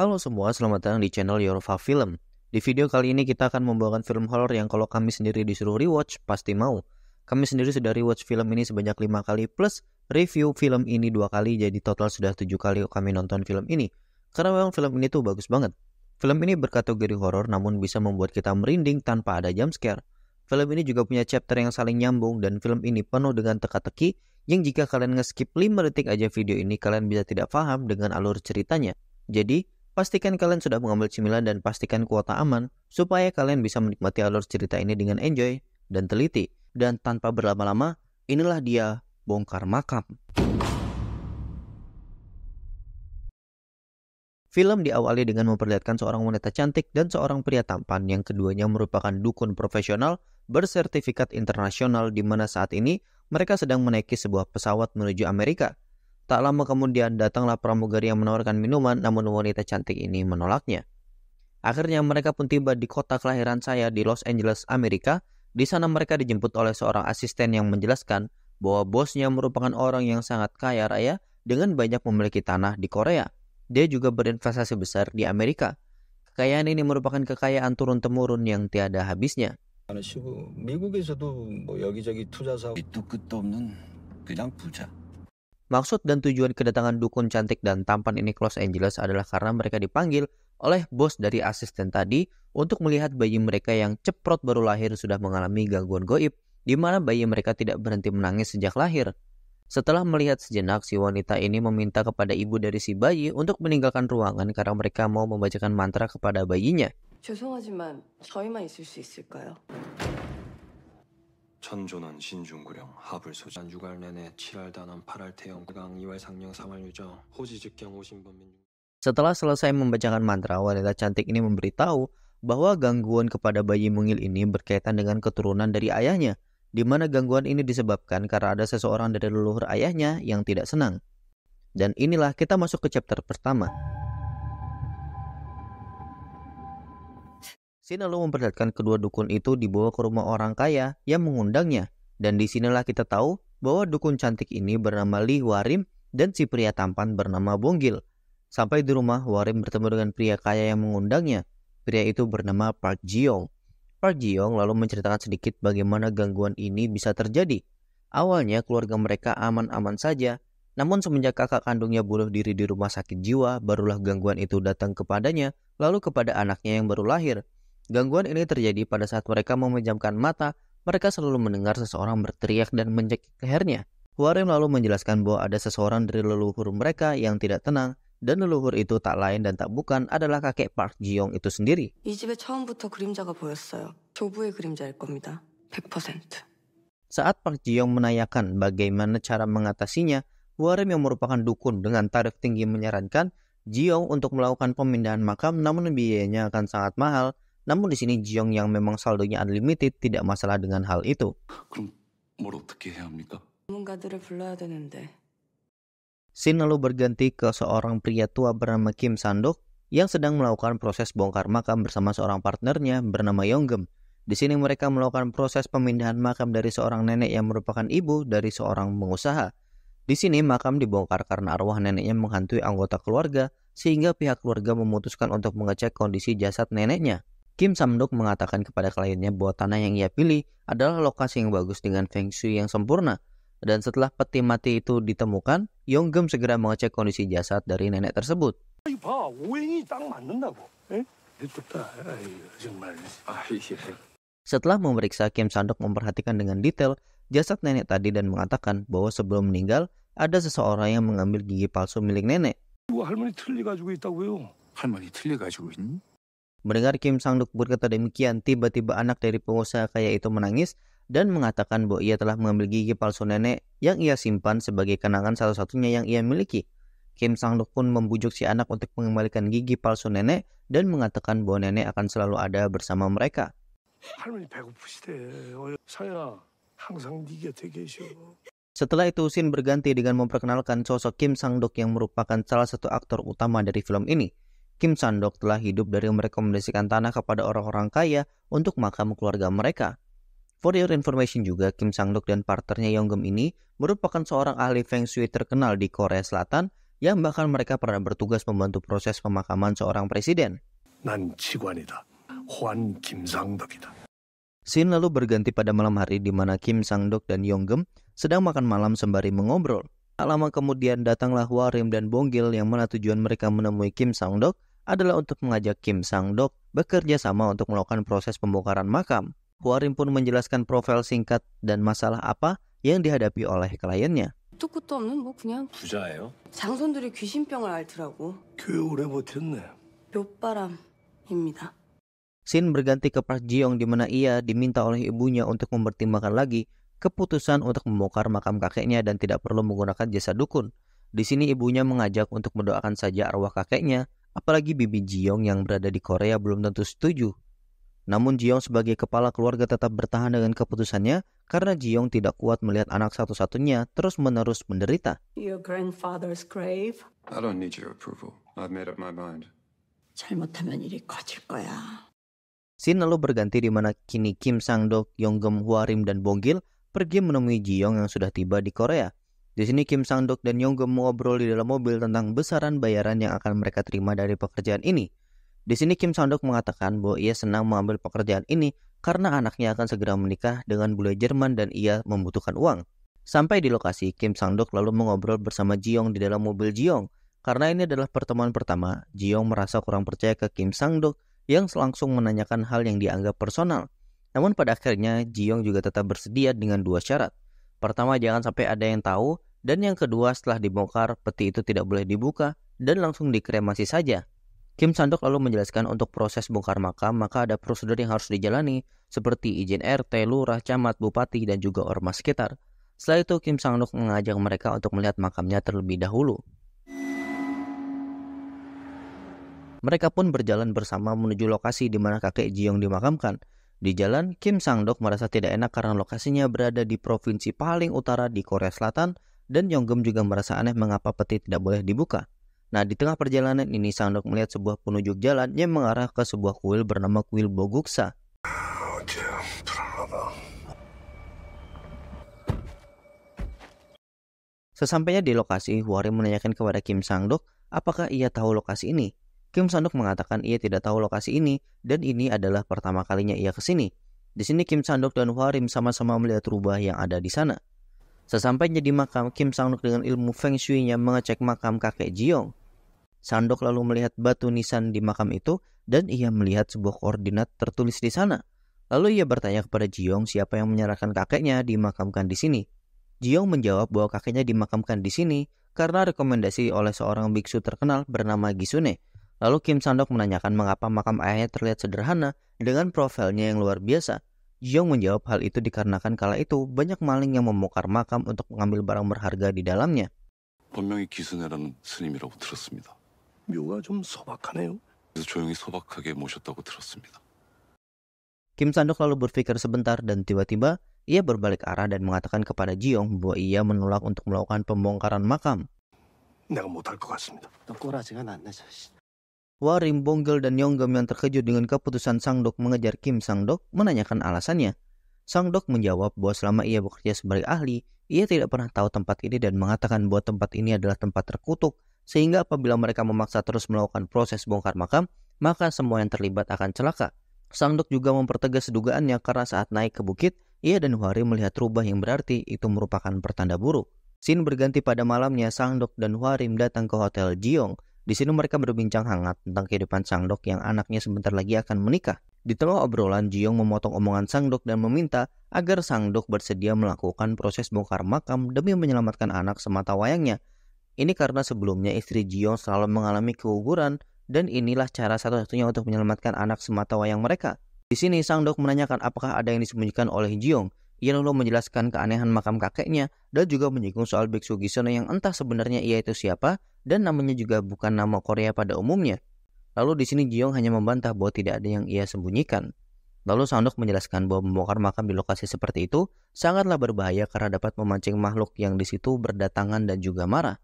Halo semua, selamat datang di channel Yorfa Film. Di video kali ini kita akan membawakan film horor yang kalau kami sendiri disuruh rewatch, pasti mau. Kami sendiri sudah rewatch film ini sebanyak 5 kali plus review film ini 2 kali, jadi total sudah 7 kali kami nonton film ini. Karena memang film ini tuh bagus banget. Film ini berkategori horor namun bisa membuat kita merinding tanpa ada jump scare. Film ini juga punya chapter yang saling nyambung dan film ini penuh dengan teka-teki yang jika kalian nge-skip 5 detik aja video ini kalian bisa tidak paham dengan alur ceritanya. Jadi, pastikan kalian sudah mengambil cemilan dan pastikan kuota aman supaya kalian bisa menikmati alur cerita ini dengan enjoy dan teliti. Dan tanpa berlama-lama, inilah dia Bongkar Makam. Film diawali dengan memperlihatkan seorang wanita cantik dan seorang pria tampan yang keduanya merupakan dukun profesional bersertifikat internasional di mana saat ini mereka sedang menaiki sebuah pesawat menuju Amerika. Tak lama kemudian datanglah pramugari yang menawarkan minuman namun wanita cantik ini menolaknya. Akhirnya mereka pun tiba di kota kelahiran saya di Los Angeles, Amerika. Di sana mereka dijemput oleh seorang asisten yang menjelaskan bahwa bosnya merupakan orang yang sangat kaya raya dengan banyak memiliki tanah di Korea. Dia juga berinvestasi besar di Amerika. Kekayaan ini merupakan kekayaan turun-temurun yang tiada habisnya. 미국에서도 여기저기 투자사 밑도 끝도 없는 그냥 부자. Maksud dan tujuan kedatangan dukun cantik dan tampan ini ke Los Angeles adalah karena mereka dipanggil oleh bos dari asisten tadi untuk melihat bayi mereka yang ceprot baru lahir sudah mengalami gangguan goib, di mana bayi mereka tidak berhenti menangis sejak lahir. Setelah melihat sejenak, si wanita ini meminta kepada ibu dari si bayi untuk meninggalkan ruangan karena mereka mau membacakan mantra kepada bayinya. 죄송하지만 저희만 있을 수 있을까요? 천조는 신중구령 하불소장 6월 내내 7월 단원 8월 태영 9강 2월 상령 3월 유정 호지즉경 오신범민. Setelah selesai membacakan mantra, wanita cantik ini memberitahu bahwa gangguan kepada bayi mungil ini berkaitan dengan keturunan dari ayahnya, di mana gangguan ini disebabkan karena ada seseorang dari leluhur ayahnya yang tidak senang. Dan inilah kita masuk ke chapter pertama. Scene lalu memperlihatkan kedua dukun itu dibawa ke rumah orang kaya yang mengundangnya. Dan disinilah kita tahu bahwa dukun cantik ini bernama Lee Warim dan si pria tampan bernama Bonggil. Sampai di rumah, Warim bertemu dengan pria kaya yang mengundangnya. Pria itu bernama Park Ji-young. Park Ji-young lalu menceritakan sedikit bagaimana gangguan ini bisa terjadi. Awalnya keluarga mereka aman-aman saja, namun semenjak kakak kandungnya bunuh diri di rumah sakit jiwa, barulah gangguan itu datang kepadanya, lalu kepada anaknya yang baru lahir. Gangguan ini terjadi pada saat mereka memejamkan mata, mereka selalu mendengar seseorang berteriak dan mencekik lehernya. Warim lalu menjelaskan bahwa ada seseorang dari leluhur mereka yang tidak tenang, dan leluhur itu tak lain dan tak bukan adalah kakek Park Ji-young itu sendiri. 이 집에 처음부터 그림자가 보였어요. 조부의 그림자일 겁니다. 100%. Saat Park Ji-young menanyakan bagaimana cara mengatasinya, Warim yang merupakan dukun dengan tarif tinggi menyarankan Ji-young untuk melakukan pemindahan makam namun biayanya akan sangat mahal. Namun di sini Ji-young yang memang saldonya unlimited tidak masalah dengan hal itu. 그럼 뭘 어떻게 해야 합니까? 전문가들을 불러야 되는데. Scene lalu berganti ke seorang pria tua bernama Kim Sandok yang sedang melakukan proses bongkar makam bersama seorang partnernya bernama Yonggem. Di sini mereka melakukan proses pemindahan makam dari seorang nenek yang merupakan ibu dari seorang pengusaha. Di sini makam dibongkar karena arwah neneknya menghantui anggota keluarga sehingga pihak keluarga memutuskan untuk mengecek kondisi jasad neneknya. Kim Samdok mengatakan kepada kliennya bahwa tanah yang ia pilih adalah lokasi yang bagus dengan feng shui yang sempurna. Dan setelah peti mati itu ditemukan, Yonggem segera mengecek kondisi jasad dari nenek tersebut. Setelah memeriksa, Kim Sandok memperhatikan dengan detail jasad nenek tadi dan mengatakan bahwa sebelum meninggal, ada seseorang yang mengambil gigi palsu milik nenek. Mendengar Kim Sang-duk berkata demikian, tiba-tiba anak dari pengusaha kaya itu menangis dan mengatakan bahwa ia telah mengambil gigi palsu nenek yang ia simpan sebagai kenangan satu-satunya yang ia miliki. Kim Sang-duk pun membujuk si anak untuk mengembalikan gigi palsu nenek dan mengatakan bahwa nenek akan selalu ada bersama mereka. Setelah itu, scene berganti dengan memperkenalkan sosok Kim Sang-duk yang merupakan salah satu aktor utama dari film ini. Kim Sandok telah hidup dari merekomendasikan tanah kepada orang-orang kaya untuk makam keluarga mereka. For your information juga, Kim Sang-duk dan partnernya Yonggem ini merupakan seorang ahli Feng Shui terkenal di Korea Selatan yang bahkan mereka pernah bertugas membantu proses pemakaman seorang presiden. 난 직관이다. 환 김상덕이다. Scene lalu berganti pada malam hari di mana Kim Sang-dok dan Yong-geum sedang makan malam sembari mengobrol. Tak lama kemudian datanglah Hwa-rim dan Bong-gil yang mana tujuan mereka menemui Kim Sang-dok adalah untuk mengajak Kim Sang-dok bekerja sama untuk melakukan proses pembongkaran makam. Hwa-rim pun menjelaskan profil singkat dan masalah apa yang dihadapi oleh kliennya. 밑도 끝도 없는 뭐 그냥 부자예요? 장손들이 귀신병을 앓더라고. 꽤 오래 버텼네. 묘바람입니다. Scene berganti ke Park Ji-young di mana ia diminta oleh ibunya untuk mempertimbangkan lagi keputusan untuk membongkar makam kakeknya dan tidak perlu menggunakan jasa dukun. Di sini ibunya mengajak untuk mendoakan saja arwah kakeknya, apalagi bibi Ji-young yang berada di Korea belum tentu setuju. Namun Ji-young sebagai kepala keluarga tetap bertahan dengan keputusannya karena Ji-young tidak kuat melihat anak satu-satunya terus-menerus menderita. Your grandfather's grave? I don't need your approval. I've made up my mind. 잘못하면 일이 커질 거야. Scene lalu berganti di mana kini Kim Sang-dok, Yong-geum, Hwa-rim, dan Bong-gil pergi menemui Ji-young yang sudah tiba di Korea. Di sini Kim Sang-dok dan Yong-geum mengobrol di dalam mobil tentang besaran bayaran yang akan mereka terima dari pekerjaan ini. Di sini Kim Sang-dok mengatakan bahwa ia senang mengambil pekerjaan ini karena anaknya akan segera menikah dengan bule Jerman dan ia membutuhkan uang. Sampai di lokasi, Kim Sang-dok lalu mengobrol bersama Ji-young di dalam mobil Ji-young. Karena ini adalah pertemuan pertama, Ji-young merasa kurang percaya ke Kim Sang-dok yang langsung menanyakan hal yang dianggap personal. Namun pada akhirnya Ji-young juga tetap bersedia dengan dua syarat. Pertama, jangan sampai ada yang tahu, dan yang kedua, setelah dibongkar, peti itu tidak boleh dibuka dan langsung dikremasi saja. Kim Sang-dok lalu menjelaskan untuk proses bongkar makam maka ada prosedur yang harus dijalani seperti izin RT, lurah, camat, bupati, dan juga ormas sekitar. Setelah itu Kim Sang-dok mengajak mereka untuk melihat makamnya terlebih dahulu. Mereka pun berjalan bersama menuju lokasi di mana kakek Ji-young dimakamkan. Di jalan, Kim Sang-dok merasa tidak enak karena lokasinya berada di provinsi paling utara di Korea Selatan dan Yong-geum juga merasa aneh mengapa peti tidak boleh dibuka. Nah, di tengah perjalanan ini Sang-dok melihat sebuah penunjuk jalan yang mengarah ke sebuah kuil bernama Kuil Boguksa. Sesampainya di lokasi, Hwa-rim menanyakan kepada Kim Sang-dok apakah ia tahu lokasi ini. Kim Sang-dok mengatakan ia tidak tahu lokasi ini dan ini adalah pertama kalinya ia ke sini. Di sini Kim Sang-dok dan Hwa-rim sama-sama melihat rubah yang ada di sana. Sesampainya di makam, Kim Sang-dok dengan ilmu Feng Shui-nya mengecek makam kakek Ji-young. Sang-dok lalu melihat batu nisan di makam itu dan ia melihat sebuah koordinat tertulis di sana. Lalu ia bertanya kepada Ji-young siapa yang menyerahkan kakeknya dimakamkan di sini. Ji-young menjawab bahwa kakeknya dimakamkan di sini karena rekomendasi oleh seorang biksu terkenal bernama Gisune. Lalu Kim Sang-dok menanyakan mengapa makam ayahnya terlihat sederhana dengan profilnya yang luar biasa. Ji-young menjawab hal itu dikarenakan kala itu banyak maling yang membongkar makam untuk mengambil barang berharga di dalamnya. 본명이 기순애라는 스님이라고 들었습니다. 묘가 좀 소박하네요. 그래서 조용히 소박하게 모셨다고 들었습니다. Kim Sang-dok lalu berpikir sebentar dan tiba-tiba ia berbalik arah dan mengatakan kepada Ji-young bahwa ia menolak untuk melakukan pembongkaran makam. 내가 못할 것 같습니다. 너 꼬라지가 났네 저. Hwa-rim, Bong-gil, dan Yong-geum yang terkejut dengan keputusan Sang-dok mengejar Kim Sang-dok menanyakan alasannya. Sang-dok menjawab bahwa selama ia bekerja sebagai ahli, ia tidak pernah tahu tempat ini dan mengatakan bahwa tempat ini adalah tempat terkutuk, sehingga apabila mereka memaksa terus melakukan proses bongkar makam, maka semua yang terlibat akan celaka. Sang-dok juga mempertegas dugaannya karena saat naik ke bukit, ia dan Hwa-rim melihat rubah yang berarti itu merupakan pertanda buruk. Scene berganti pada malamnya, Sang-dok dan Hwa-rim datang ke Hotel Ji-young. Di sini mereka berbincang hangat tentang kehidupan Sang-dok yang anaknya sebentar lagi akan menikah. Di tengah obrolan, Ji-young memotong omongan Sang-dok dan meminta agar Sang-dok bersedia melakukan proses bongkar makam demi menyelamatkan anak semata wayangnya. Ini karena sebelumnya istri Ji-young selalu mengalami keguguran dan inilah cara satu-satunya untuk menyelamatkan anak semata wayang mereka. Di sini Sang-dok menanyakan apakah ada yang disembunyikan oleh Ji-young. Ia lalu menjelaskan keanehan makam kakeknya dan juga menyinggung soal biksu Gisone yang entah sebenarnya ia itu siapa dan namanya juga bukan nama Korea pada umumnya. Lalu di sini Ji-young hanya membantah bahwa tidak ada yang ia sembunyikan. Lalu Sang-dok menjelaskan bahwa membongkar makam di lokasi seperti itu sangatlah berbahaya karena dapat memancing makhluk yang di situ berdatangan dan juga marah.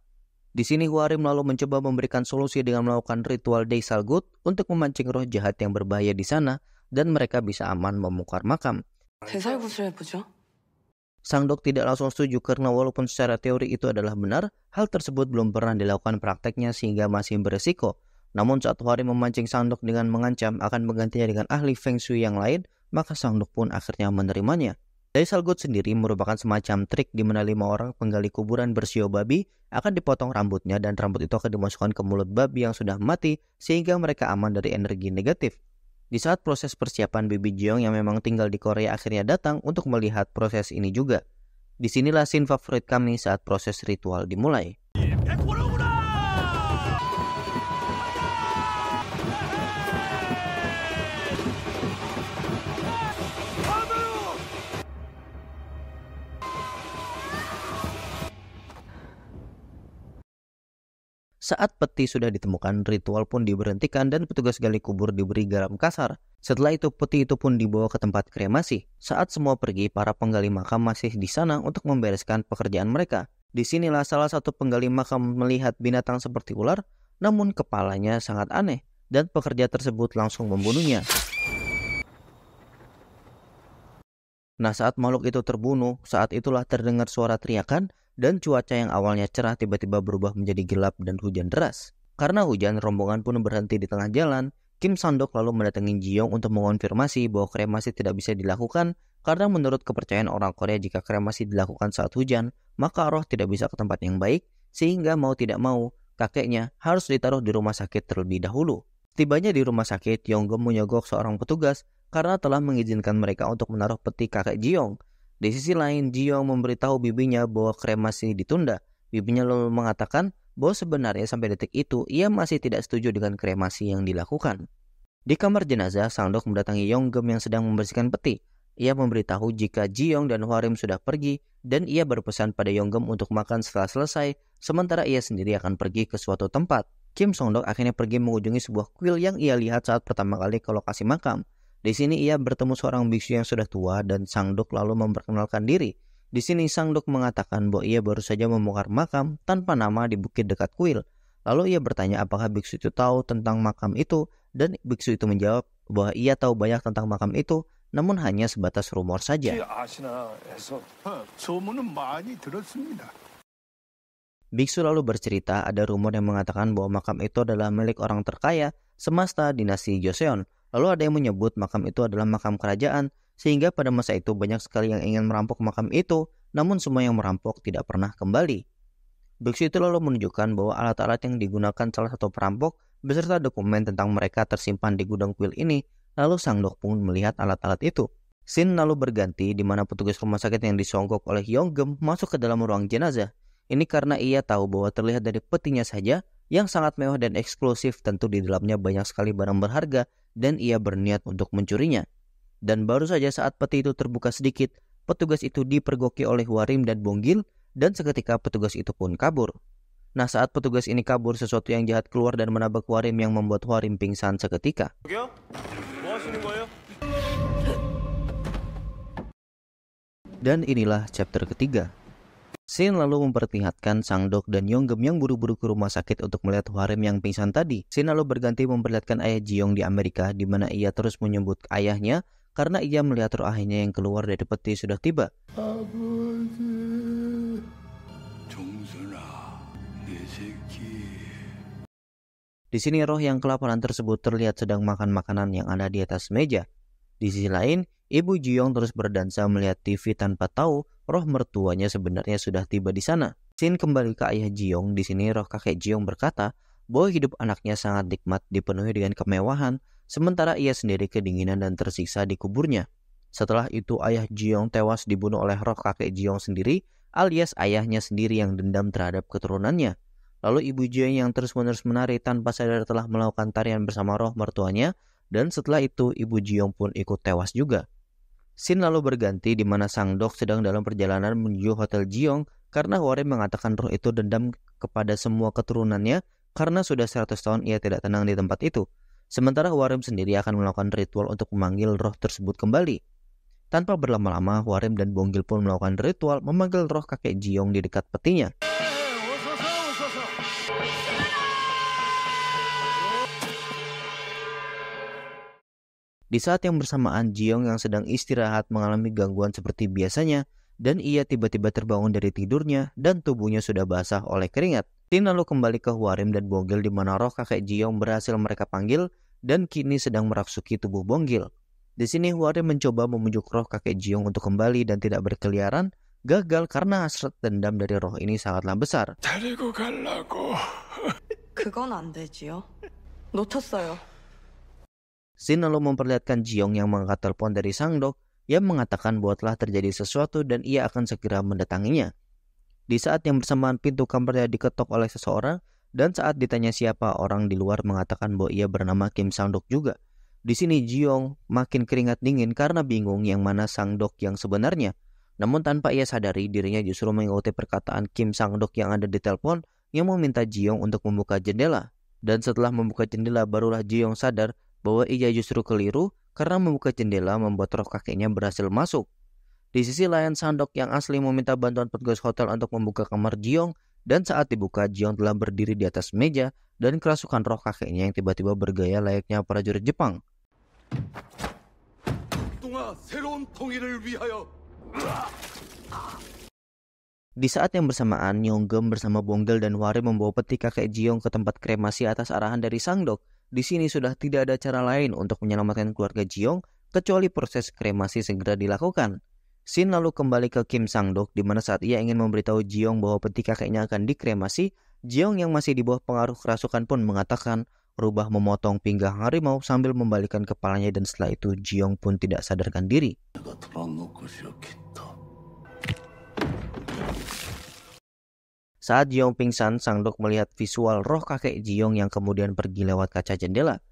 Di sini Hwa-rim lalu mencoba memberikan solusi dengan melakukan ritual Daesalgut untuk memancing roh jahat yang berbahaya di sana dan mereka bisa aman membongkar makam. 대살구슬 해보죠. Sangdok tidak langsung setuju karena walaupun secara teori itu adalah benar, hal tersebut belum pernah dilakukan prakteknya sehingga masih beresiko. Namun saat Hwarim memancing Sangdok dengan mengancam akan menggantinya dengan ahli Feng Shui yang lain, maka Sangdok pun akhirnya menerimanya. Daisalgut sendiri merupakan semacam trik di mana 5 orang penggali kuburan bersio babi akan dipotong rambutnya dan rambut itu akan dimasukkan ke mulut babi yang sudah mati sehingga mereka aman dari energi negatif. Di saat proses persiapan Bibi Jeong yang memang tinggal di Korea akhirnya datang untuk melihat proses ini juga. Disinilah scene favorit kami saat proses ritual dimulai. Saat peti sudah ditemukan, ritual pun diberhentikan dan petugas gali kubur diberi garam kasar. Setelah itu, peti itu pun dibawa ke tempat kremasi. Saat semua pergi, para penggali makam masih di sana untuk membereskan pekerjaan mereka. Disinilah salah satu penggali makam melihat binatang seperti ular, namun kepalanya sangat aneh, dan pekerja tersebut langsung membunuhnya. Nah, saat makhluk itu terbunuh, saat itulah terdengar suara teriakan, dan cuaca yang awalnya cerah tiba-tiba berubah menjadi gelap dan hujan deras. Karena hujan, rombongan pun berhenti di tengah jalan. Kim Sandok lalu mendatangi Ji-young untuk mengonfirmasi bahwa kremasi tidak bisa dilakukan karena menurut kepercayaan orang Korea jika kremasi dilakukan saat hujan, maka roh tidak bisa ke tempat yang baik, sehingga mau tidak mau, kakeknya harus ditaruh di rumah sakit terlebih dahulu. Tibanya di rumah sakit, Yonggem menyogok seorang petugas karena telah mengizinkan mereka untuk menaruh peti kakek Ji-young. Di sisi lain, Ji-young memberitahu bibinya bahwa kremasi ditunda. Bibinya lalu mengatakan bahwa sebenarnya sampai detik itu ia masih tidak setuju dengan kremasi yang dilakukan. Di kamar jenazah, Sangdok mendatangi Yonggem yang sedang membersihkan peti. Ia memberitahu jika Ji-young dan Hwarim sudah pergi dan ia berpesan pada Yonggem untuk makan setelah selesai, sementara ia sendiri akan pergi ke suatu tempat. Kim Song-dok akhirnya pergi mengunjungi sebuah kuil yang ia lihat saat pertama kali ke lokasi makam. Di sini ia bertemu seorang biksu yang sudah tua dan Sangdok lalu memperkenalkan diri. Di sini Sangdok mengatakan bahwa ia baru saja membongkar makam tanpa nama di bukit dekat kuil. Lalu ia bertanya apakah biksu itu tahu tentang makam itu dan biksu itu menjawab bahwa ia tahu banyak tentang makam itu namun hanya sebatas rumor saja. Biksu lalu bercerita ada rumor yang mengatakan bahwa makam itu adalah milik orang terkaya semasa dinasti Joseon. Lalu ada yang menyebut makam itu adalah makam kerajaan, sehingga pada masa itu banyak sekali yang ingin merampok makam itu, namun semua yang merampok tidak pernah kembali. Biksu itu lalu menunjukkan bahwa alat-alat yang digunakan salah satu perampok beserta dokumen tentang mereka tersimpan di gudang kuil ini, lalu Sangdok pun melihat alat-alat itu. Scene lalu berganti di mana petugas rumah sakit yang disogok oleh Yonggem masuk ke dalam ruang jenazah. Ini karena ia tahu bahwa terlihat dari petinya saja yang sangat mewah dan eksklusif, tentu di dalamnya banyak sekali barang berharga dan ia berniat untuk mencurinya. Dan baru saja saat peti itu terbuka sedikit, petugas itu dipergoki oleh Hwarim dan Bonggil dan seketika petugas itu pun kabur. Nah, saat petugas ini kabur, sesuatu yang jahat keluar dan menabrak Hwarim yang membuat Hwarim pingsan seketika. Dan inilah chapter ketiga. Shin lalu memperlihatkan Sangdok dan Yonggem yang buru-buru ke rumah sakit untuk melihat Hwarim yang pingsan tadi. Shin lalu berganti memperlihatkan ayah Ji-young di Amerika, di mana ia terus menyebut ayahnya karena ia melihat roh ayahnya yang keluar dari peti sudah tiba. Di sini roh yang kelaparan tersebut terlihat sedang makan makanan yang ada di atas meja. Di sisi lain, ibu Ji-young terus berdansa melihat TV tanpa tahu roh mertuanya sebenarnya sudah tiba di sana. Shin kembali ke ayah Ji-young. Di sini roh kakek Ji-young berkata bahwa hidup anaknya sangat nikmat, dipenuhi dengan kemewahan, sementara ia sendiri kedinginan dan tersiksa di kuburnya. Setelah itu ayah Ji-young tewas dibunuh oleh roh kakek Ji-young sendiri, alias ayahnya sendiri yang dendam terhadap keturunannya. Lalu ibu Ji-young yang terus-menerus menari tanpa sadar telah melakukan tarian bersama roh mertuanya, dan setelah itu ibu Ji-young pun ikut tewas juga. Scene lalu berganti di mana Sangdok sedang dalam perjalanan menuju hotel Ji-young karena Hwarim mengatakan roh itu dendam kepada semua keturunannya karena sudah 100 tahun ia tidak tenang di tempat itu. Sementara Hwarim sendiri akan melakukan ritual untuk memanggil roh tersebut kembali. Tanpa berlama-lama, Hwarim dan Bonggil pun melakukan ritual memanggil roh kakek Ji-young di dekat petinya. Di saat yang bersamaan, Ji-young yang sedang istirahat mengalami gangguan seperti biasanya dan ia tiba-tiba terbangun dari tidurnya dan tubuhnya sudah basah oleh keringat. Tin lalu kembali ke Hwarim dan Bonggil di mana roh kakek Jiong berhasil mereka panggil dan kini sedang merasuki tubuh Bonggil. Di sini Hwarim mencoba memujuk roh kakek Jiong untuk kembali dan tidak berkeliaran, gagal karena hasrat dendam dari roh ini sangatlah besar. 데리고 가려고. 그건 안 되지요. 놓쳤어요. Sin lalu memperlihatkan Jiong yang mengangkat telepon dari Sangdok yang mengatakan bahwa telah terjadi sesuatu dan ia akan segera mendatanginya. Di saat yang bersamaan pintu kamarnya diketok oleh seseorang dan saat ditanya siapa, orang di luar mengatakan bahwa ia bernama Kim Sangdok juga. Di sini Jiong makin keringat dingin karena bingung yang mana Sangdok yang sebenarnya. Namun tanpa ia sadari dirinya justru mengikuti perkataan Kim Sangdok yang ada di telepon yang meminta Jiong untuk membuka jendela. Dan setelah membuka jendela barulah Jiong sadar bahwa ia justru keliru karena membuka jendela membuat roh kakeknya berhasil masuk. Di sisi lain Sangdok yang asli meminta bantuan petugas hotel untuk membuka kamar Jiong dan saat dibuka Jiong telah berdiri di atas meja dan kerasukan roh kakeknya yang tiba-tiba bergaya layaknya prajurit Jepang. 동아 새로운 통일을 위하여. Di saat yang bersamaan, Yonggem bersama Bonggil dan Hwarim membawa peti kakek Jiong ke tempat kremasi atas arahan dari Sangdok. Di sini sudah tidak ada cara lain untuk menyelamatkan keluarga Jiong kecuali proses kremasi segera dilakukan. Sin lalu kembali ke Kim Sangdok di mana saat ia ingin memberitahu Jiong bahwa peti kakeknya akan dikremasi, Jiong yang masih di bawah pengaruh kerasukan pun mengatakan rubah memotong pinggang harimau sambil membalikkan kepalanya dan setelah itu Jiong pun tidak sadarkan diri. Saat Jiong pingsan, Sangdok melihat visual roh kakek Jiong yang kemudian pergi lewat kaca jendela.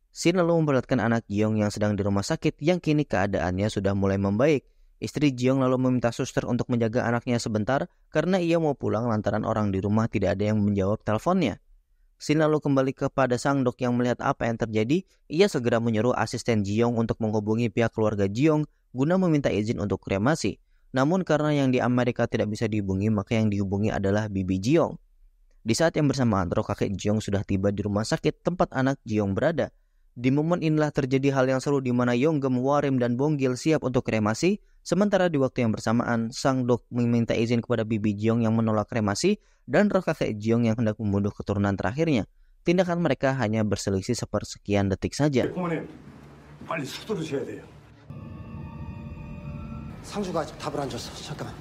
Sin lalu memperlihatkan anak Jiong yang sedang di rumah sakit yang kini keadaannya sudah mulai membaik. Istri Jiong lalu meminta suster untuk menjaga anaknya sebentar karena ia mau pulang lantaran orang di rumah tidak ada yang menjawab teleponnya. Sin lalu kembali kepada Sangdok yang melihat apa yang terjadi. Ia segera menyuruh asisten Jiong untuk menghubungi pihak keluarga Jiong guna meminta izin untuk kremasi. Namun karena yang di Amerika tidak bisa dihubungi, maka yang dihubungi adalah bibi Jiong. Di saat yang bersamaan, roh kakek Jiong sudah tiba di rumah sakit tempat anak Jiong berada. Di momen inilah terjadi hal yang seru di mana Yonggem, Hwarim, dan Bonggil siap untuk kremasi. Sementara di waktu yang bersamaan, Sangdok meminta izin kepada bibi Jiong yang menolak kremasi dan roh kakek Jiong yang hendak membunuh keturunan terakhirnya. Tindakan mereka hanya berselisih sepersekian detik saja. 고모님, 빨리 서두르 줘야 돼요. 상주가 아직 답을 안 줬어. 잠깐만.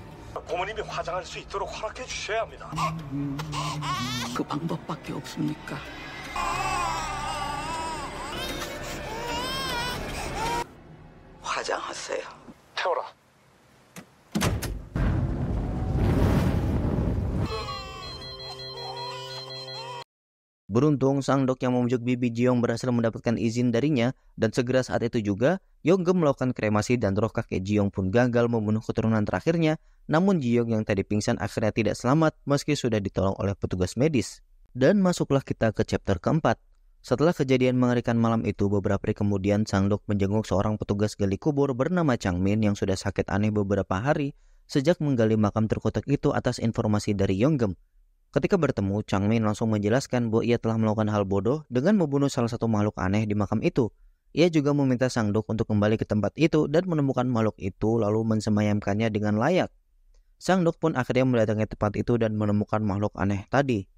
고모님이 화장할 수 있도록 허락해 주셔야 합니다. 그 방법밖에 없습니까? 화장하세요. 태워라. Beruntung Sangdok yang memujuk bibi Jiong berhasil mendapatkan izin darinya dan segera saat itu juga Yonggem melakukan kremasi dan roh kakek Jiong pun gagal membunuh keturunan terakhirnya. Namun Jiong yang tadi pingsan akhirnya tidak selamat meski sudah ditolong oleh petugas medis. Dan masuklah kita ke chapter keempat. Setelah kejadian mengerikan malam itu, beberapa hari kemudian Sangdok menjenguk seorang petugas gali kubur bernama Changmin yang sudah sakit aneh beberapa hari sejak menggali makam terkutuk itu atas informasi dari Yonggem. Ketika bertemu, Changmin langsung menjelaskan bahwa ia telah melakukan hal bodoh dengan membunuh salah satu makhluk aneh di makam itu. Ia juga meminta Sangdok untuk kembali ke tempat itu dan menemukan makhluk itu lalu mensemayamkannya dengan layak. Sangdok pun akhirnya mendatangi tempat itu dan menemukan makhluk aneh tadi.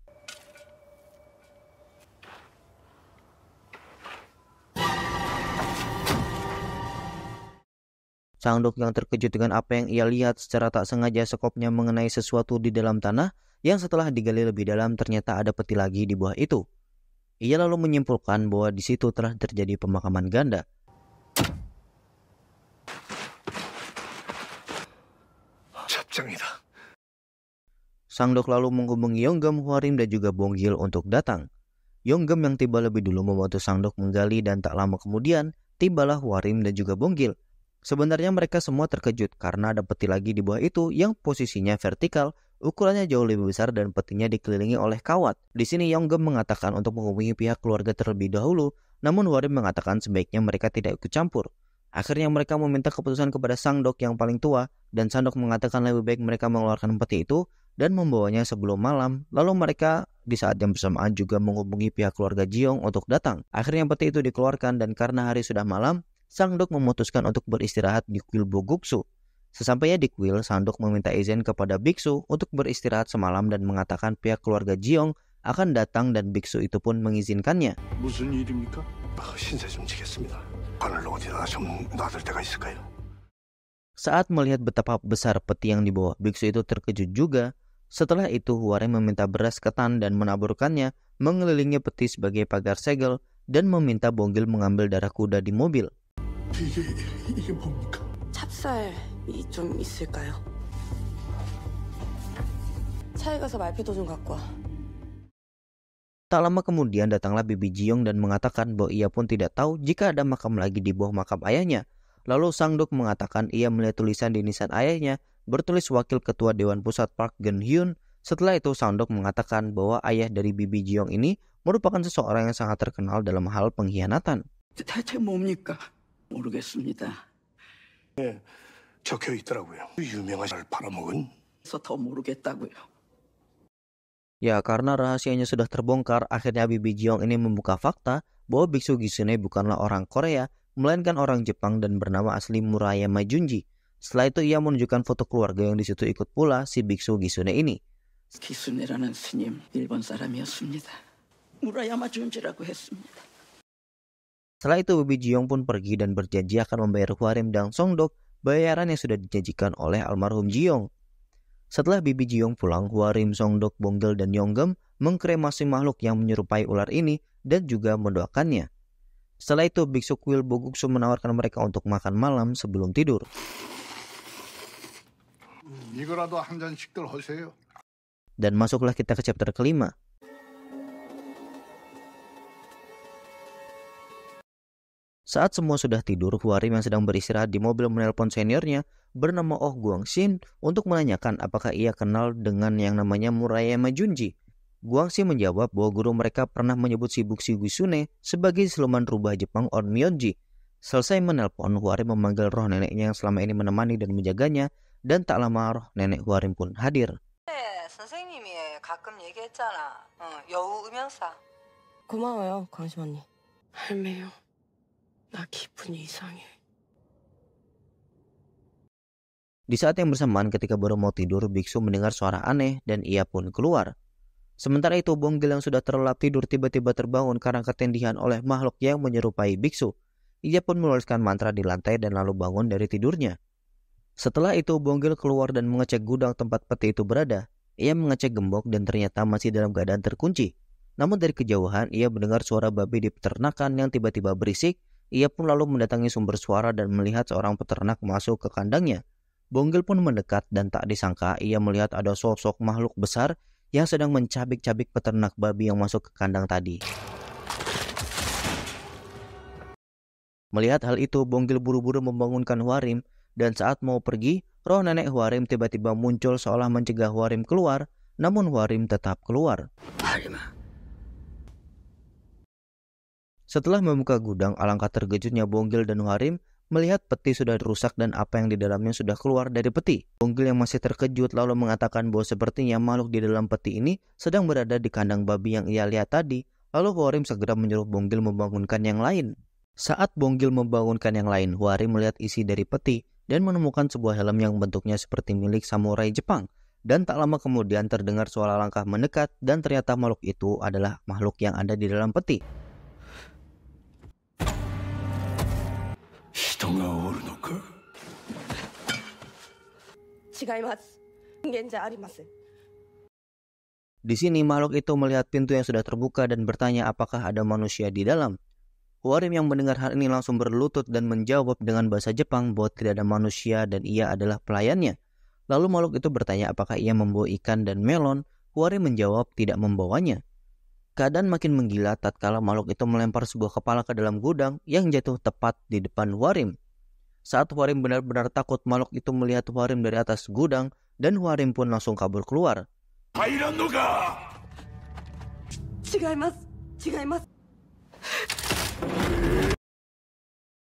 Sangdok yang terkejut dengan apa yang ia lihat secara tak sengaja skopnya mengenai sesuatu di dalam tanah yang setelah digali lebih dalam ternyata ada peti lagi di bawah itu. Ia lalu menyimpulkan bahwa di situ telah terjadi pemakaman ganda. 잡장이다. Sangdok lalu menghubungi Yonggem, Hwarim, dan juga Bonggil untuk datang. Yonggem yang tiba lebih dulu membantu Sangdok menggali dan tak lama kemudian tibalah Hwarim dan juga Bonggil. Sebenarnya mereka semua terkejut karena ada peti lagi di bawah itu yang posisinya vertikal, ukurannya jauh lebih besar dan petinya dikelilingi oleh kawat. Di sini Yonggem mengatakan untuk menghubungi pihak keluarga terlebih dahulu, namun Hwarim mengatakan sebaiknya mereka tidak ikut campur. Akhirnya mereka meminta keputusan kepada Sangdok yang paling tua dan Sangdok mengatakan lebih baik mereka mengeluarkan peti itu dan membawanya sebelum malam. Lalu mereka di saat yang bersamaan juga menghubungi pihak keluarga Jiong untuk datang. Akhirnya peti itu dikeluarkan dan karena hari sudah malam, Sangdok memutuskan untuk beristirahat di kuil Boguksu. Sesampainya di kuil, Sandok meminta izin kepada biksu untuk beristirahat semalam dan mengatakan pihak keluarga Jiong akan datang dan biksu itu pun mengizinkannya. 무슨 일입니까? 신세 좀 지겠습니다. 바늘 어디다 좀 놔둘 데가 있을까요? Saat melihat betapa besar peti yang dibawa, biksu itu terkejut juga. Setelah itu, Hwarem meminta beras ketan dan menaburkannya mengelilingi peti sebagai pagar segel dan meminta Bonggil mengambil darah kuda di mobil. 이게 뭡니까? 찹쌀이 좀 있을까요? 차에 가서 말피도 좀 갖고 와. Tak lama kemudian datanglah Bibi Jiong dan mengatakan bahwa ia pun tidak tahu jika ada makam lagi di bawah makam ayahnya. Lalu Sangdok mengatakan ia melihat tulisan di nisan ayahnya bertulis Wakil Ketua Dewan Pusat Park Geun-hyun. Setelah itu Sangdok mengatakan bahwa ayah dari Bibi Jiong ini merupakan seseorang yang sangat terkenal dalam hal pengkhianatan. 대체 뭡니까? 모르겠습니다. 적혀 있더라고요. 유명한 걸 팔아먹은. 그래서 더 모르겠다고요. Ya, karena rahasianya sudah terbongkar, akhirnya Bibi Jiong ini membuka fakta bahwa Biksu Gisune bukanlah orang Korea, melainkan orang Jepang dan bernama asli Murayama Junji. Setelah itu ia menunjukkan foto keluarga yang disitu ikut pula si Biksu Gisune ini. 기순이라는 스님 일본 사람이었습니다. 무라야마 준지라고 했습니다. Setelah itu Bibi Jiong pun pergi dan berjanji akan membayar Hwarem dan Songdok bayaran yang sudah dijanjikan oleh almarhum Jiong. Setelah Bibi Jiong pulang, Hwarem, Songdok, Bonggil, dan Yonggem mengkremasi makhluk yang menyerupai ular ini dan juga mendoakannya. Setelah itu biksu kuil Boguksu menawarkan mereka untuk makan malam sebelum tidur. 이거라도 한 잔씩들 하세요. Dan masuklah kita ke chapter kelima. Saat semua sudah tidur, Hwarem yang sedang beristirahat di mobil menelpon seniornya bernama Oh Guangxin untuk menanyakan apakah ia kenal dengan yang namanya Murayama Junji. Guangxin menjawab bahwa guru mereka pernah menyebut si Biksu Gisune sebagai siluman rubah Jepang Onmyonji. Selesai menelpon, Hwarem memanggil roh neneknya yang selama ini menemani dan menjaganya, dan tak lama roh nenek Hwarem pun hadir. 선생님이 가끔 얘기했잖아. 여우 음향사. 고마워요, 광심 언니. 할매요. 나 기분이 이상해. Di saat yang bersamaan ketika baru mau tidur, biksu mendengar suara aneh dan ia pun keluar. Sementara itu Bonggil yang sudah terlelap tidur tiba-tiba terbangun karena ketindihan oleh makhluk yang menyerupai biksu. Ia pun menuliskan mantra di lantai dan lalu bangun dari tidurnya. Setelah itu Bonggil keluar dan mengecek gudang tempat peti itu berada. Ia mengecek gembok dan ternyata masih dalam keadaan terkunci. Namun dari kejauhan ia mendengar suara babi di peternakan yang tiba-tiba berisik. Ia pun lalu mendatangi sumber suara dan melihat seorang peternak masuk ke kandangnya. Bonggil pun mendekat dan tak disangka ia melihat ada sosok makhluk besar yang sedang mencabik-cabik peternak babi yang masuk ke kandang tadi. Melihat hal itu, Bonggil buru-buru membangunkan Hwarem dan saat mau pergi, roh nenek Hwarem tiba-tiba muncul seolah mencegah Hwarem keluar, namun Hwarem tetap keluar. Setelah membuka gudang, alangkah terkejutnya Bonggil dan Hwarem melihat peti sudah rusak dan apa yang di dalamnya sudah keluar dari peti. Bonggil yang masih terkejut lalu mengatakan bahwa sepertinya makhluk di dalam peti ini sedang berada di kandang babi yang ia lihat tadi. Lalu Hwarem segera menyuruh Bonggil membangunkan yang lain. Saat Bonggil membangunkan yang lain, Hwarem melihat isi dari peti dan menemukan sebuah helm yang bentuknya seperti milik samurai Jepang. Dan tak lama kemudian terdengar suara langkah mendekat dan ternyata makhluk itu adalah makhluk yang ada di dalam peti. Di sini makhluk itu melihat pintu yang sudah terbuka dan bertanya apakah ada manusia di dalam. Hwarem yang mendengar hal ini langsung berlutut dan menjawab dengan bahasa Jepang bahwa tidak ada manusia dan ia adalah pelayannya. Lalu makhluk itu bertanya apakah ia membawa ikan dan melon. Hwarem menjawab tidak membawanya. Keadaan makin menggila tatkala makhluk itu melempar sebuah kepala ke dalam gudang yang jatuh tepat di depan Hwarem. Saat Hwarem benar-benar takut, makhluk itu melihat Hwarem dari atas gudang dan Hwarem pun langsung kabur keluar.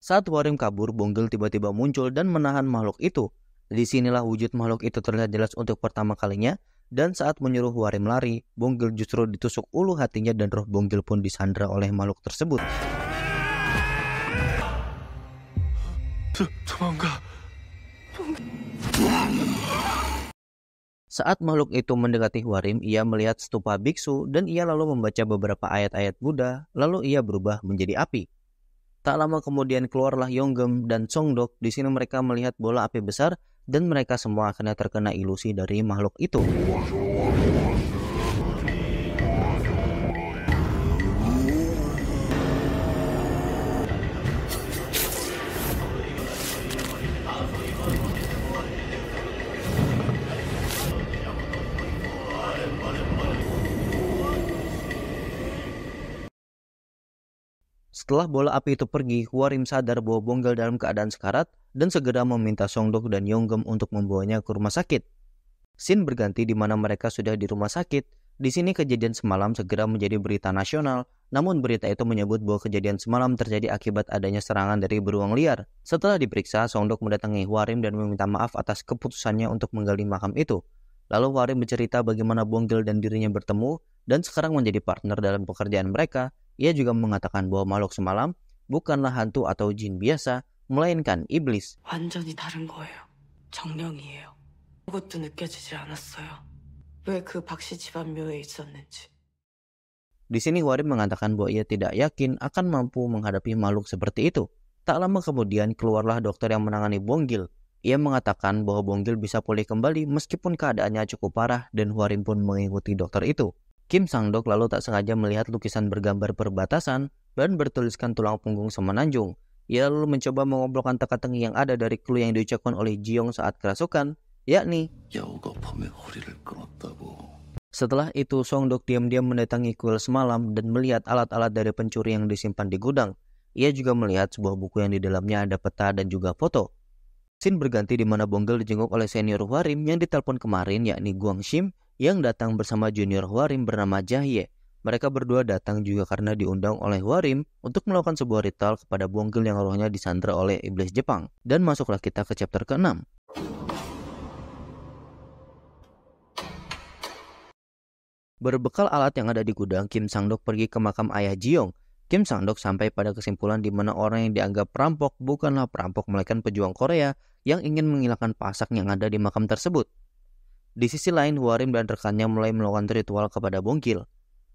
Saat Hwarem kabur, Bonggil tiba-tiba muncul dan menahan makhluk itu. Di sinilah wujud makhluk itu terlihat jelas untuk pertama kalinya. Dan saat menyuruh Hwarem lari, Bonggil justru ditusuk ulu hatinya dan roh Bonggil pun disandra oleh makhluk tersebut. Saat makhluk itu mendekati Hwarim, ia melihat stupa biksu dan ia lalu membaca beberapa ayat-ayat Buddha, lalu ia berubah menjadi api. Tak lama kemudian keluarlah Yonggem dan Songdok. Di sini mereka melihat bola api besar dan mereka semua akhirnya terkena ilusi dari makhluk itu. Setelah bola api itu pergi, Hwarim sadar bahwa Bonggil dalam keadaan sekarat dan segera meminta Songdok dan Yonggem untuk membawanya ke rumah sakit. Scene berganti di mana mereka sudah di rumah sakit. Di sini kejadian semalam segera menjadi berita nasional, namun berita itu menyebut bahwa kejadian semalam terjadi akibat adanya serangan dari beruang liar. Setelah diperiksa, Songdok mendatangi Hwarim dan meminta maaf atas keputusannya untuk menggali makam itu. Lalu Hwarim bercerita bagaimana Bonggil dan dirinya bertemu dan sekarang menjadi partner dalam pekerjaan mereka. Ia juga mengatakan bahwa makhluk semalam bukanlah hantu atau jin biasa, melainkan iblis. 완전히 다른 거예요. 정령이에요. 아무것도 느껴지질 않았어요. 왜 그 박씨 집안 묘에 있었는지. Di sini Hwarim mengatakan bahwa ia tidak yakin akan mampu menghadapi makhluk seperti itu. Tak lama kemudian keluarlah dokter yang menangani Bonggil. Ia mengatakan bahwa Bonggil bisa pulih kembali meskipun keadaannya cukup parah dan Hwarim pun mengikuti dokter itu. Kim Sang-dok lalu tak sengaja melihat lukisan bergambar perbatasan dan bertuliskan tulang punggung semenanjung. Ia lalu mencoba mengobrolkan teka-teki yang ada dari clue yang diucapkan oleh Ji-yong saat kerasukan, yakni Setelah itu Song-dok diam-diam mendatangi kuil semalam dan melihat alat-alat dari pencuri yang disimpan di gudang. Ia juga melihat sebuah buku yang di dalamnya ada peta dan juga foto. Scene berganti di mana Bonggil dijenguk oleh senior Hwarim yang ditelepon kemarin, yakni Guang Shim, yang datang bersama junior Hwarim bernama Jahye. Mereka berdua datang juga karena diundang oleh Hwarim untuk melakukan sebuah ritual kepada Bonggil yang rohnya disandra oleh iblis Jepang. Dan masuklah kita ke chapter ke-6. Berbekal alat yang ada di gudang, Kim Sang-dok pergi ke makam ayah Ji-yong. Kim Sang-dok sampai pada kesimpulan di mana orang yang dianggap perampok bukanlah perampok melainkan pejuang Korea yang ingin menghilangkan pasak yang ada di makam tersebut. Di sisi lain, Hwarim dan rekannya mulai melakukan ritual kepada Bonggil.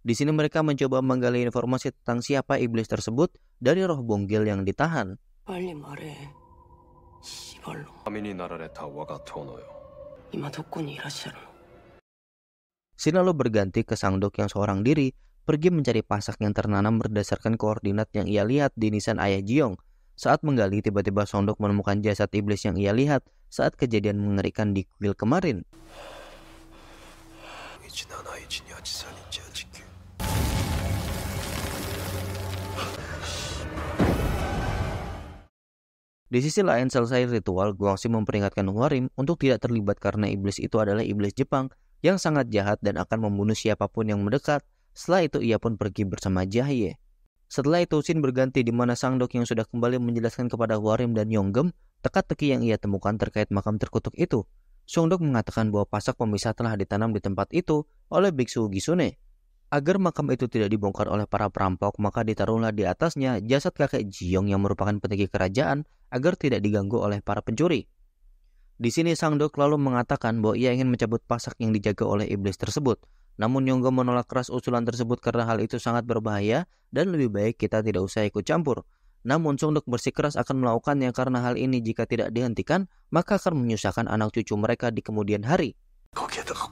Di sini mereka mencoba menggali informasi tentang siapa iblis tersebut dari roh Bonggil yang ditahan. 빨리 말해. 씨발로. 하민이 나라를 다 와가 토노요. 이마 독군이 일하시라노. Scene lalu berganti ke Sang-dok yang seorang diri pergi mencari pasak yang tertanam berdasarkan koordinat yang ia lihat di nisan ayah Ji-yong. Saat menggali, tiba-tiba Song-dok menemukan jasad iblis yang ia lihat saat kejadian mengerikan di kuil kemarin. Di sisi lain, selesai ritual, Guangxi memperingatkan Hwarim untuk tidak terlibat karena iblis itu adalah iblis Jepang yang sangat jahat dan akan membunuh siapapun yang mendekat. Setelah itu ia pun pergi bersama Jahye. Setelah itu scene berganti di mana Sang-dok yang sudah kembali menjelaskan kepada Hwarim dan Yonggem teka-teki yang ia temukan terkait makam terkutuk itu. Song-dok mengatakan bahwa pasak pemisah telah ditanam di tempat itu oleh Biksu Gisune. Agar makam itu tidak dibongkar oleh para perampok, maka ditaruhlah di atasnya jasad kakek Ji-yong yang merupakan petinggi kerajaan agar tidak diganggu oleh para pencuri. Di sini Sang-dok lalu mengatakan bahwa ia ingin mencabut pasak yang dijaga oleh iblis tersebut. Namun Yonggem menolak keras usulan tersebut karena hal itu sangat berbahaya dan lebih baik kita tidak usah ikut campur. Namun Song-dok bersikeras akan melakukannya karena hal ini jika tidak dihentikan maka akan menyusahkan anak cucu mereka di kemudian hari. 거기에다가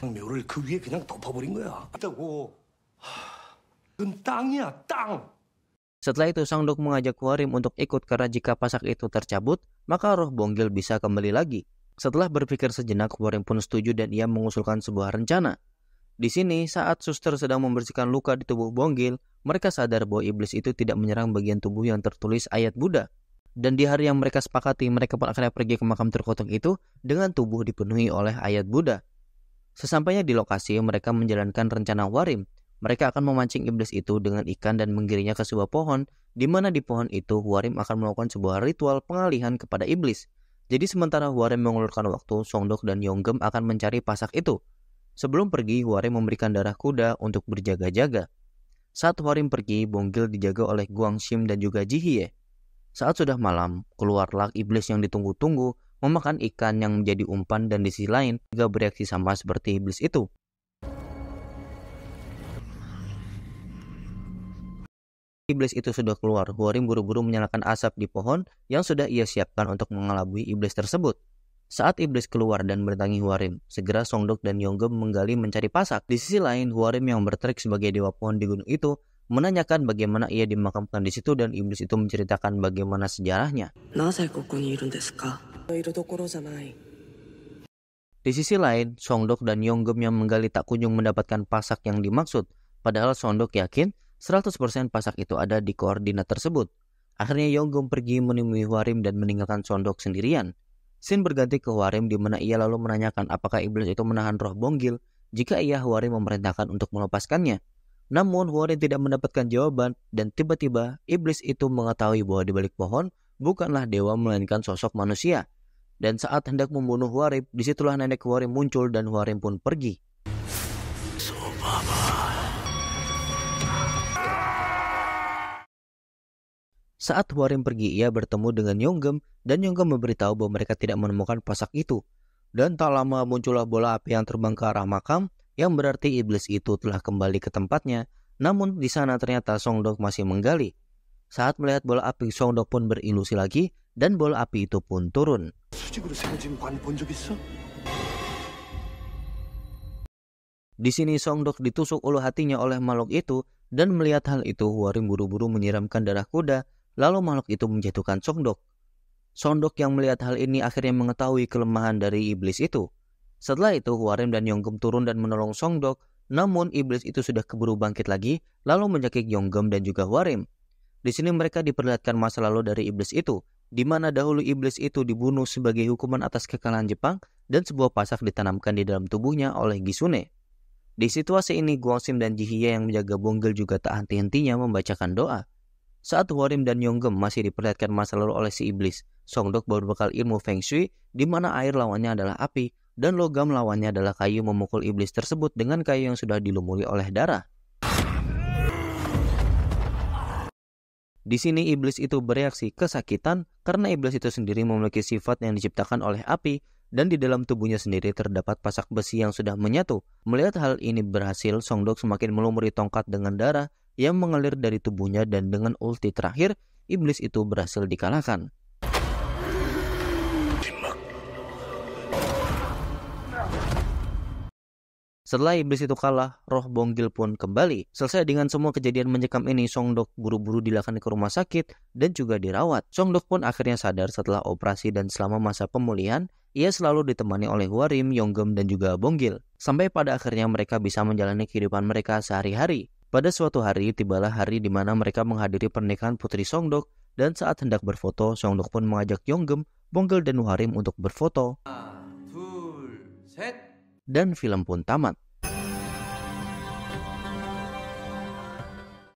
묘를 그 위에 그냥 덮어버린 거야. 있다고. 그건 땅이야, 땅. Setelah itu Sang-dok mengajak Hwarim untuk ikut karena jika pasak itu tercabut, maka roh Bonggil bisa kembali lagi. Setelah berpikir sejenak, Hwarim pun setuju dan ia mengusulkan sebuah rencana. Di sini, saat suster sedang membersihkan luka di tubuh Bonggil, mereka sadar bahwa iblis itu tidak menyerang bagian tubuh yang tertulis ayat Buddha. Dan di hari yang mereka sepakati, mereka pun akhirnya pergi ke makam terkutuk itu dengan tubuh dipenuhi oleh ayat Buddha. Sesampainya di lokasi, mereka menjalankan rencana Hwarim. Mereka akan memancing iblis itu dengan ikan dan menggirinya ke sebuah pohon, di mana di pohon itu Hwarim akan melakukan sebuah ritual pengalihan kepada iblis. Jadi sementara Hwarim mengulurkan waktu, Song-dok dan Yonggem akan mencari pasak itu. Sebelum pergi, Hwarim memberikan darah kuda untuk berjaga-jaga. Saat Hwarim pergi, Bonggil dijaga oleh Guang Shim dan juga Jihye. Saat sudah malam, keluarlah iblis yang ditunggu-tunggu. memakan ikan yang menjadi umpan, dan di sisi lain juga bereaksi sama seperti iblis itu. Iblis itu sudah keluar, Hwarim buru-buru menyalakan asap di pohon yang sudah ia siapkan untuk mengelabui iblis tersebut. Saat iblis keluar dan mendatangi Hwarim, segera Songdok dan Yonggem menggali mencari pasak. Di sisi lain, Hwarim yang bertrik sebagai dewa pohon di gunung itu menanyakan bagaimana ia dimakamkan di situ, dan iblis itu menceritakan bagaimana sejarahnya. Di sisi lain, Songdok dan Yonggem yang menggali tak kunjung mendapatkan pasak yang dimaksud, padahal Songdok yakin 100% pasak itu ada di koordinat tersebut. Akhirnya Yonggem pergi menemui Hwarim dan meninggalkan Songdok sendirian. Scene berganti ke Hwarim di mana ia lalu menanyakan apakah iblis itu menahan roh Bonggil jika ia Hwarim memerintahkan untuk melepaskannya. Namun Hwarim tidak mendapatkan jawaban, dan tiba-tiba iblis itu mengetahui bahwa di balik pohon bukanlah dewa melainkan sosok manusia. Dan saat hendak membunuh Hwarim, disitulah nenek Hwarim muncul dan Hwarim pun pergi. Saat Hwarim pergi, ia bertemu dengan Yonggem, dan Yonggem memberitahu bahwa mereka tidak menemukan pasak itu. Dan tak lama muncullah bola api yang terbang ke arah makam, yang berarti iblis itu telah kembali ke tempatnya. Namun di sana ternyata Songdok masih menggali. Saat melihat bola api, Songdok pun berilusi lagi, dan bola api itu pun turun. Di sini Songdok ditusuk ulu hatinya oleh makhluk itu, dan melihat hal itu Hwarim buru-buru menyiramkan darah kuda, lalu makhluk itu menjatuhkan Songdok. Songdok yang melihat hal ini akhirnya mengetahui kelemahan dari iblis itu. Setelah itu Hwarim dan Yonggem turun dan menolong Songdok, namun iblis itu sudah keburu bangkit lagi, lalu mencekik Yonggem dan juga Hwarim. Di sini mereka diperlihatkan masa lalu dari iblis itu, di mana dahulu iblis itu dibunuh sebagai hukuman atas kekalahan Jepang, dan sebuah pasak ditanamkan di dalam tubuhnya oleh Gisune. Di situasi ini Gwangsim dan Jihiye yang menjaga Bonggil juga tak henti-hentinya membacakan doa. Saat Hwarim dan Yonggem masih diperlihatkan masa lalu oleh si iblis, Songdok berbekal ilmu Feng Shui, di mana air lawannya adalah api, dan logam lawannya adalah kayu, memukul iblis tersebut dengan kayu yang sudah dilumuri oleh darah. Di sini iblis itu bereaksi kesakitan karena iblis itu sendiri memiliki sifat yang diciptakan oleh api, dan di dalam tubuhnya sendiri terdapat pasak besi yang sudah menyatu. Melihat hal ini berhasil, Songdok semakin melumuri tongkat dengan darah yang mengalir dari tubuhnya, dan dengan ulti terakhir, iblis itu berhasil dikalahkan. Setelah iblis itu kalah, roh Bonggil pun kembali. Selesai dengan semua kejadian mencekam ini, Songdok buru-buru dilarikan ke rumah sakit dan juga dirawat. Songdok pun akhirnya sadar setelah operasi, dan selama masa pemulihan, ia selalu ditemani oleh Hwarim, Yonggem, dan juga Bonggil. Sampai pada akhirnya mereka bisa menjalani kehidupan mereka sehari-hari. Pada suatu hari, tibalah hari di mana mereka menghadiri pernikahan putri Songdok, dan saat hendak berfoto, Songdok pun mengajak Yonggem, Bonggil, dan Hwarim untuk berfoto. Dan film pun tamat.